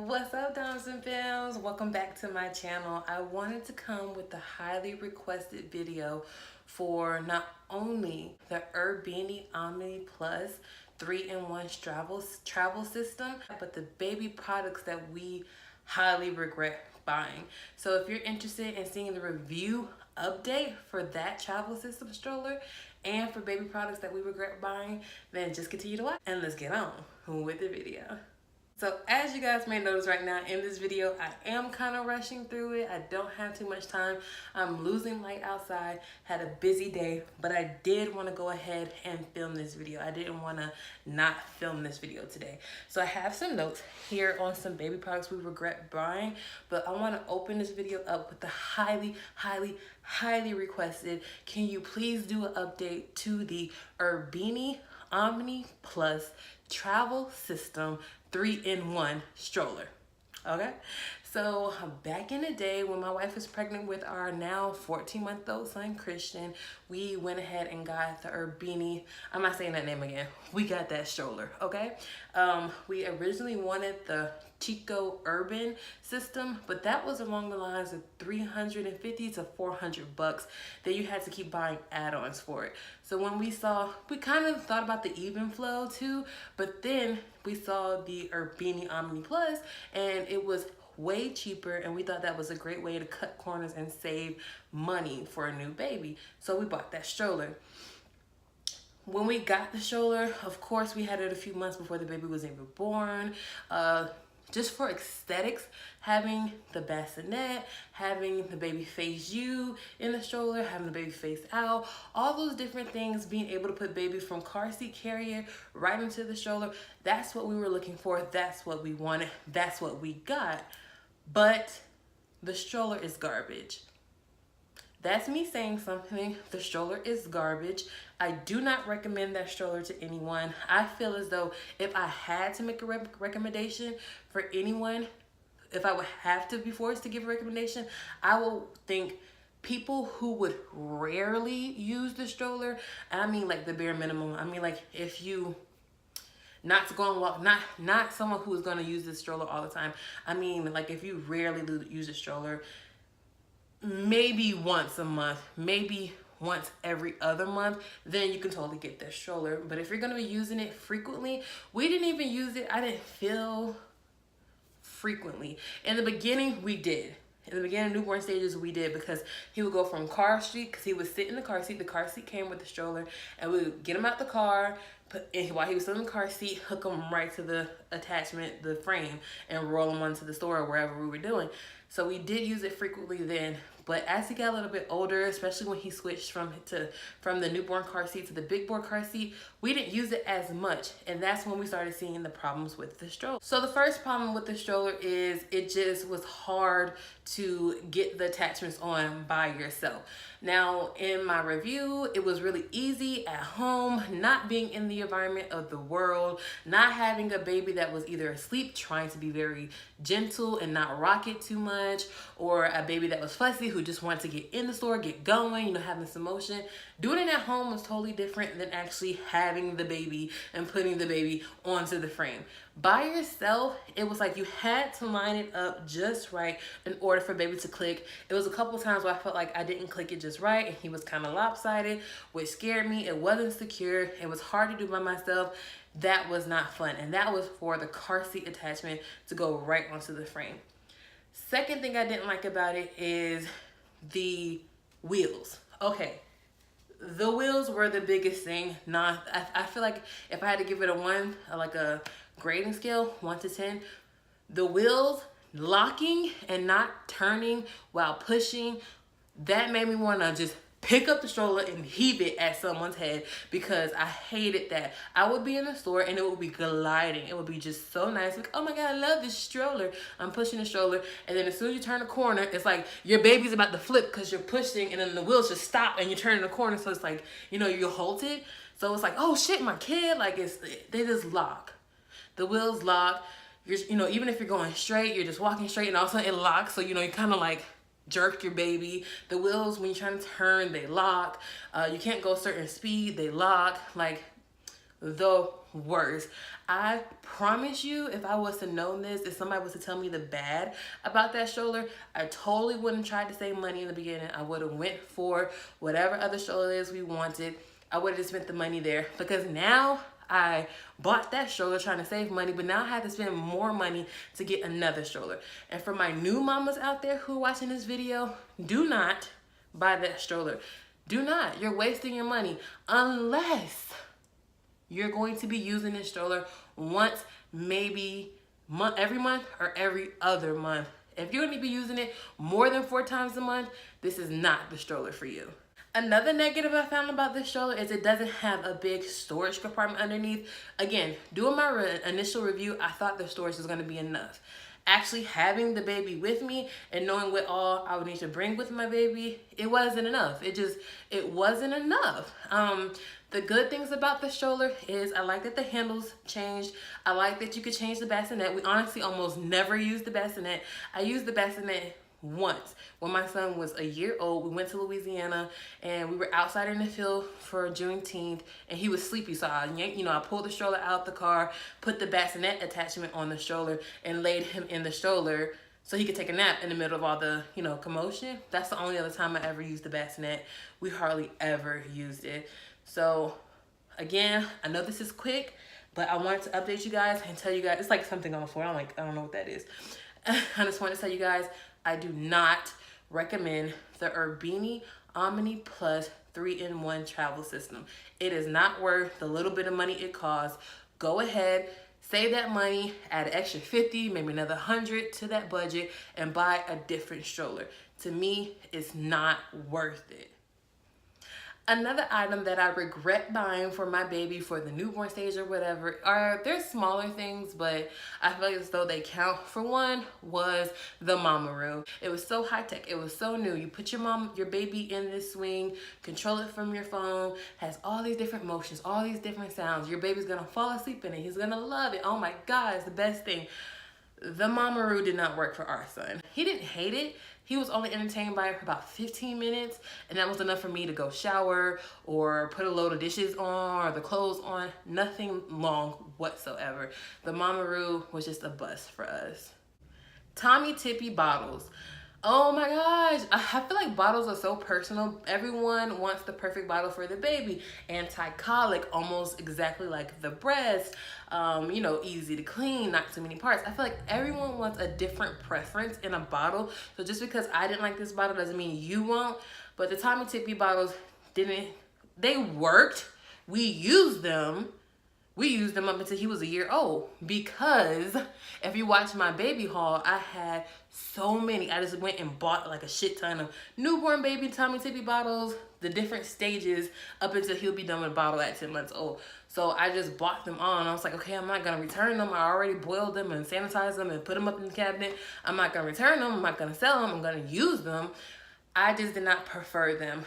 What's up, Doms and Films? Welcome back to my channel. I wanted to come with a highly requested video for not only the Urbini Omni Plus 3-in-1 travel system, but the baby products that we highly regret buying. So if you're interested in seeing the review update for that travel system stroller and for baby products that we regret buying, then just continue to watch and let's get on with the video. So as you guys may notice right now in this video, I am kind of rushing through it. I don't have too much time. I'm losing light outside, had a busy day, but I did want to go ahead and film this video. I didn't want to not film this video today. So I have some notes here on some baby products we regret buying, but I want to open this video up with the highly requested, can you please do an update to the Urbini Omni Plus travel system 3-in-1 stroller. Okay, so back in the day when my wife was pregnant with our now 14-month-old son Christian, we went ahead and got the Urbini, I'm not saying that name again, we got that stroller. Okay, we originally wanted the Chico Urban system, but that was along the lines of $350 to $400. Then you had to keep buying add-ons for it. So when we kind of thought about the Even Flow too, but then we saw the Urbini Omni Plus and it was way cheaper, and we thought that was a great way to cut corners and save money for a new baby. So we bought that stroller. When we got the stroller, of course, we had it a few months before the baby was even born. Just for aesthetics, having the bassinet, having the baby face you in the stroller, having the baby face out, all those different things, being able to put baby from car seat carrier right into the stroller, that's what we were looking for, that's what we wanted, that's what we got. But the stroller is garbage. That's me saying something. The stroller is garbage. I do not recommend that stroller to anyone. I feel as though if I had to make a recommendation for anyone, if I would have to be forced to give a recommendation, I will think people who would rarely use the stroller. I mean like the bare minimum. I mean like if you not to go and walk, not someone who is going to use this stroller all the time. I mean like if you rarely use a stroller, maybe once a month, maybe once every other month, then you can totally get that stroller. But if you're going to be using it frequently, we didn't even use it. I didn't feel frequently. In the beginning, we did. In the beginning, newborn stages, we did, because he would go from car seat, because he would sit in the car seat. The car seat came with the stroller, and we would get him out the car, while he was still in the car seat, hook him right to the attachment, the frame, and roll him onto the store or wherever we were doing. So we did use it frequently then, but as he got a little bit older, especially when he switched from the newborn car seat to the big boy car seat, we didn't use it as much, and that's when we started seeing the problems with the stroller. So the first problem with the stroller is it just was hard to get the attachments on by yourself. Now, in my review, it was really easy at home, not being in the environment of the world, not having a baby that was either asleep, trying to be very gentle and not rock it too much, or a baby that was fussy who just wanted to get in the store, get going, you know, having some motion. Doing it at home was totally different than actually having the baby and putting the baby onto the frame. By yourself, it was like you had to line it up just right in order for baby to click. It was a couple times where I felt like I didn't click it just right and he was kind of lopsided, which scared me. It wasn't secure. It was hard to do by myself. That was not fun. And that was for the car seat attachment to go right onto the frame. Second thing I didn't like about it is the wheels. Okay. The wheels were the biggest thing. I feel like if I had to give it a grading scale, 1 to 10, the wheels locking and not turning while pushing, that made me want to just pick up the stroller and heave it at someone's head, because I hated that. I would be in the store and it would be gliding. It would be just so nice. Like, oh my God, I love this stroller. I'm pushing the stroller, and then as soon as you turn the corner, it's like your baby's about to flip because you're pushing, and then the wheels just stop and you turn the corner. So it's like, you know, you're halted. So it's like, oh shit, my kid, like they just lock. The wheels lock. You know, even if you're going straight, you're just walking straight, and all of a sudden it locks. So, you know, you kind of like jerk your baby. The wheels, when you're trying to turn, they lock. You can't go a certain speed, they lock. Like, the worst. I promise you, if I was to know this, if somebody was to tell me the bad about that stroller, I totally wouldn't try to save money in the beginning. I would have went for whatever other stroller is we wanted. I would have just spent the money there, because now I bought that stroller trying to save money, but now I have to spend more money to get another stroller. And for my new mamas out there who are watching this video, do not buy that stroller. Do not. You're wasting your money unless you're going to be using this stroller once, maybe every month or every other month. If you're going to be using it more than 4 times a month, this is not the stroller for you. Another negative I found about this stroller is it doesn't have a big storage compartment underneath. Again, doing my initial review, I thought the storage was going to be enough. Actually having the baby with me and knowing what all I would need to bring with my baby, it wasn't enough. It wasn't enough. The good things about the stroller is I like that the handles changed. I like that you could change the bassinet. We honestly almost never use the bassinet. I used the bassinet once when my son was a year old. We went to Louisiana and we were outside in the field for Juneteenth, and he was sleepy, so I pulled the stroller out the car, put the bassinet attachment on the stroller, and laid him in the stroller so he could take a nap in the middle of all the commotion. That's the only other time I ever used the bassinet. We hardly ever used it. So again, I know this is quick, but I wanted to update you guys and tell you guys, it's like something on the floor. I don't know what that is. I just want to tell you guys, I do not recommend the Urbini Omni Plus 3-in-1 travel system. It is not worth the little bit of money it costs. Go ahead, save that money, add an extra 50, maybe another 100 to that budget, and buy a different stroller. To me, it's not worth it. Another item that I regret buying for my baby for the newborn stage or whatever, they're smaller things, but I feel like as though they count. For one, was the mama room. It was so high tech. It was so new. You put your baby in this swing, control it from your phone, has all these different motions, all these different sounds. Your baby's gonna fall asleep in it. He's gonna love it. Oh my God, it's the best thing. The mama room did not work for our son. He didn't hate it. He was only entertained by it for about 15 minutes, and that was enough for me to go shower or put a load of dishes on or the clothes on. Nothing long whatsoever. The mama room was just a bust for us. Tommy Tippy bottles. Oh my gosh, I feel like bottles are so personal. Everyone wants the perfect bottle for the baby. Anti-colic, almost exactly like the breast. Easy to clean, not too many parts. I feel like everyone wants a different preference in a bottle. So just because I didn't like this bottle doesn't mean you won't. But the Tommy Tippy bottles they worked. We used them up until he was a year old, because if you watch my baby haul, I had so many. I just went and bought like a shit ton of newborn baby Tommy Tippy bottles, the different stages up until he'll be done with a bottle at 10 months old. So I just bought them all, and I was like, okay, I'm not gonna return them. I already boiled them and sanitized them and put them up in the cabinet. I'm not gonna return them. I'm not gonna sell them. I'm gonna use them. I just did not prefer them.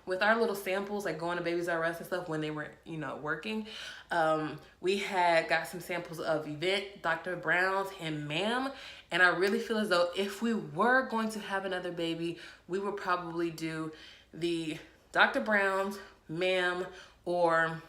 With our little samples, like going to Babies R Us and stuff when they were, working, we had got some samples of Event, Dr. Brown's, and Ma'am. And I really feel as though if we were going to have another baby, we would probably do the Dr. Brown's, Ma'am, or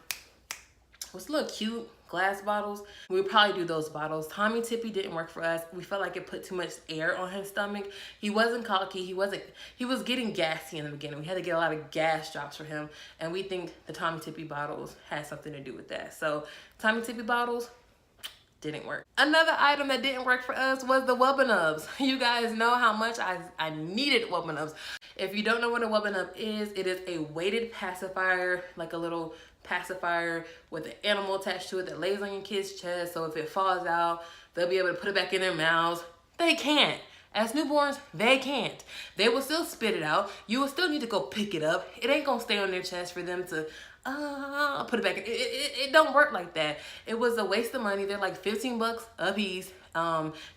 what's a little cute glass bottles. We would probably do those bottles. Tommy Tippy didn't work for us. We felt like it put too much air on his stomach. He wasn't colicky. He was getting gassy in the beginning. We had to get a lot of gas drops for him, and we think the Tommy Tippy bottles had something to do with that. So Tommy Tippy bottles didn't work. Another item that didn't work for us was the Wubba-Nubs. You guys know how much I needed Wubba-Nubs. If you don't know what a Wubba-Nub is, it is a weighted pacifier, like a little pacifier with an animal attached to it that lays on your kid's chest. So if it falls out, they'll be able to put it back in their mouths. They can't. As newborns, they can't. They will still spit it out. You will still need to go pick it up. It ain't gonna stay on their chest for them to put it back in. It don't work like that. It was a waste of money. They're like 15 bucks a piece.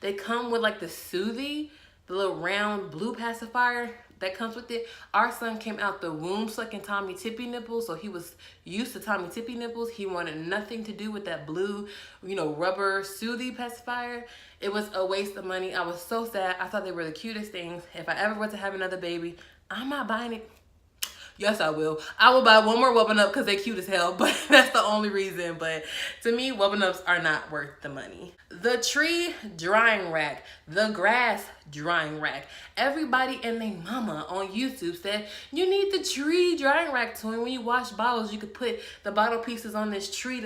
They come with like the Soothie, the little round blue pacifier that comes with it. Our son came out the womb sucking Tommy Tippy nipples, so he was used to Tommy Tippy nipples. He wanted nothing to do with that blue, rubber Soothie pacifier. It was a waste of money. I was so sad. I thought they were the cutest things. If I ever were to have another baby, I'm not buying it. Yes, I will. I will buy one more Wubba Up because they're cute as hell, but that's the only reason. But to me, Wubba Ups are not worth the money. The tree drying rack, the grass drying rack. Everybody and their mama on YouTube said, you need the tree drying rack, so when you wash bottles, you could put the bottle pieces on this tree.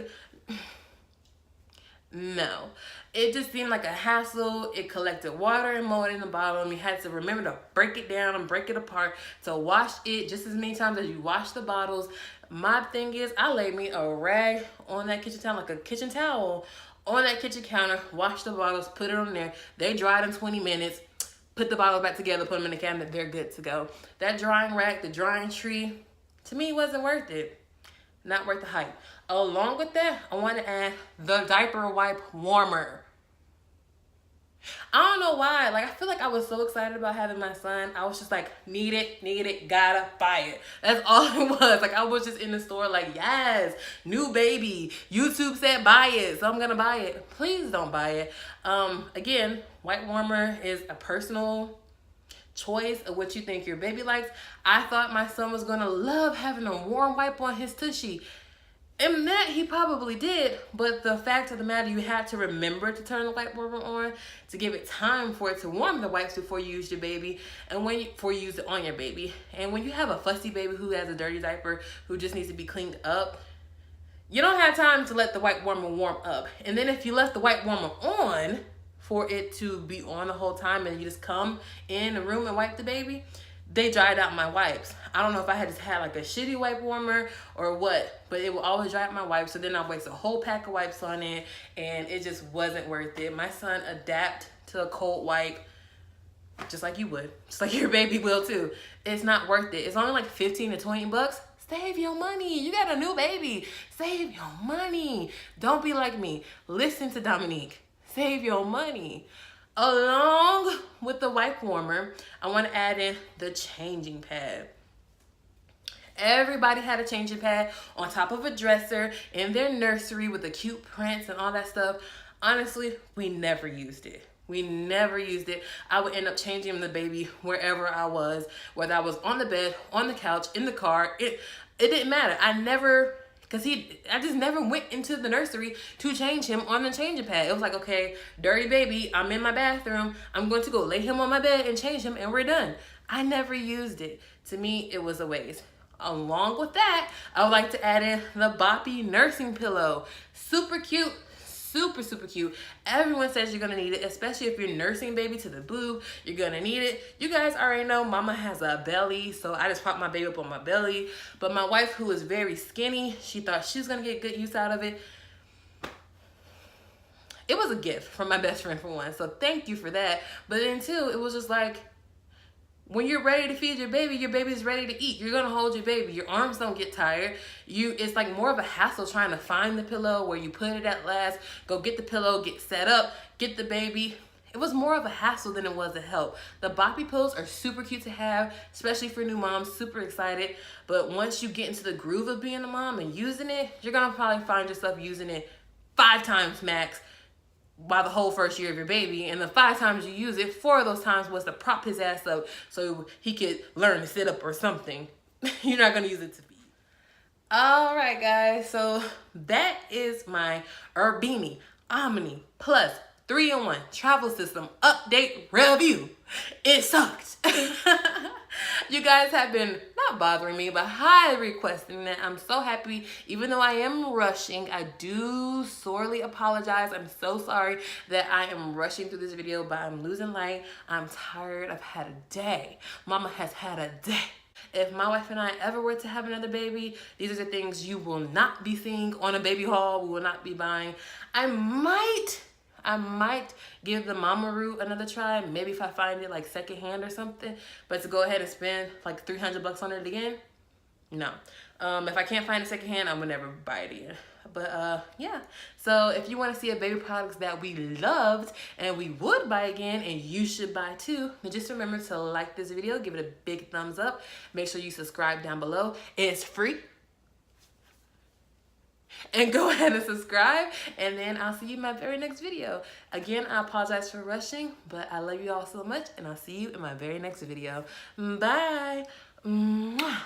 No, it just seemed like a hassle. It collected water and mold in the bottle, and we had to remember to break it down and break it apart to wash it just as many times as you wash the bottles. My thing is, I laid me a rag on that kitchen towel, like a kitchen towel, on that kitchen counter, wash the bottles, put it on there. They dried in 20 minutes, put the bottles back together, put them in the cabinet, they're good to go. That drying rack, the drying tree, to me wasn't worth it. Not worth the hype. Along with that, I want to add the diaper wipe warmer. I don't know why. Like, I feel like I was so excited about having my son. I was just like, need it, gotta buy it. That's all it was. Like, I was just in the store like, yes, new baby. YouTube said buy it, so I'm gonna buy it. Please don't buy it. Again, wipe warmer is a personal choice of what you think your baby likes. I thought my son was gonna love having a warm wipe on his tushy. And that he probably did, but the fact of the matter, you had to remember to turn the wipe warmer on to give it time for it to warm the wipes before you use your baby and before you use it on your baby. And when you have a fussy baby who has a dirty diaper who just needs to be cleaned up, you don't have time to let the wipe warmer warm up. And then if you left the wipe warmer on for it to be on the whole time and you just come in the room and wipe the baby, they dried out my wipes. I don't know if I had just had like a shitty wipe warmer or what, but it will always dry out my wipes. So then I waste a whole pack of wipes on it, and it just wasn't worth it. My son adapt to a cold wipe just like you would, just like your baby will too. It's not worth it. It's only like 15 to 20 bucks. Save your money. You got a new baby. Save your money. Don't be like me. Listen to Dominique. Save your money. Along with the wipe warmer, I want to add in the changing pad. Everybody had a changing pad on top of a dresser in their nursery with the cute prints and all that stuff. Honestly, we never used it. We never used it. I would end up changing the baby wherever I was, whether I was on the bed, on the couch, in the car. It didn't matter. I just never went into the nursery to change him on the changing pad. It was like, okay, dirty baby, I'm in my bathroom. I'm going to go lay him on my bed and change him, and we're done. I never used it. To me, it was a waste. Along with that, I would like to add in the Boppy nursing pillow. Super cute. Super, super cute. Everyone says you're gonna need it, especially if you're nursing baby to the boob. You're gonna need it. You guys already know mama has a belly, so I just propped my baby up on my belly. But my wife, who is very skinny, she thought she was gonna get good use out of it. It was a gift from my best friend, for one, so thank you for that. But then two, it was just like, when you're ready to feed your baby's ready to eat. You're gonna hold your baby. Your arms don't get tired. It's like more of a hassle trying to find the pillow, where you put it at last, go get the pillow, get set up, get the baby. It was more of a hassle than it was a help. The Boppy pillows are super cute to have, especially for new moms, super excited. But once you get into the groove of being a mom and using it, you're gonna probably find yourself using it 5 times max by the whole first year of your baby. And the 5 times you use it, 4 of those times was to prop his ass up so he could learn to sit up or something. You're not gonna use it to feed. All right, guys, so that is my Urbini Omni Plus 3-in-1 travel system update review. It sucked. You guys have been not bothering me, but highly requesting that. I'm so happy. Even though I am rushing, I do sorely apologize. I'm so sorry that I am rushing through this video, but I'm losing light. I'm tired. I've had a day. Mama has had a day. If my wife and I ever were to have another baby, these are the things you will not be seeing on a baby haul. We will not be buying. I might give the Mama Root another try. Maybe if I find it like secondhand or something. But to go ahead and spend like 300 bucks on it again, no. If I can't find it secondhand, I would never buy it again. But yeah. So if you want to see a baby products that we loved and we would buy again and you should buy too, then just remember to like this video, give it a big thumbs up. Make sure you subscribe down below. It's free. And go ahead and subscribe, and then I'll see you in my very next video. Again, I apologize for rushing, but I love you all so much, and I'll see you in my very next video. Bye. Mwah.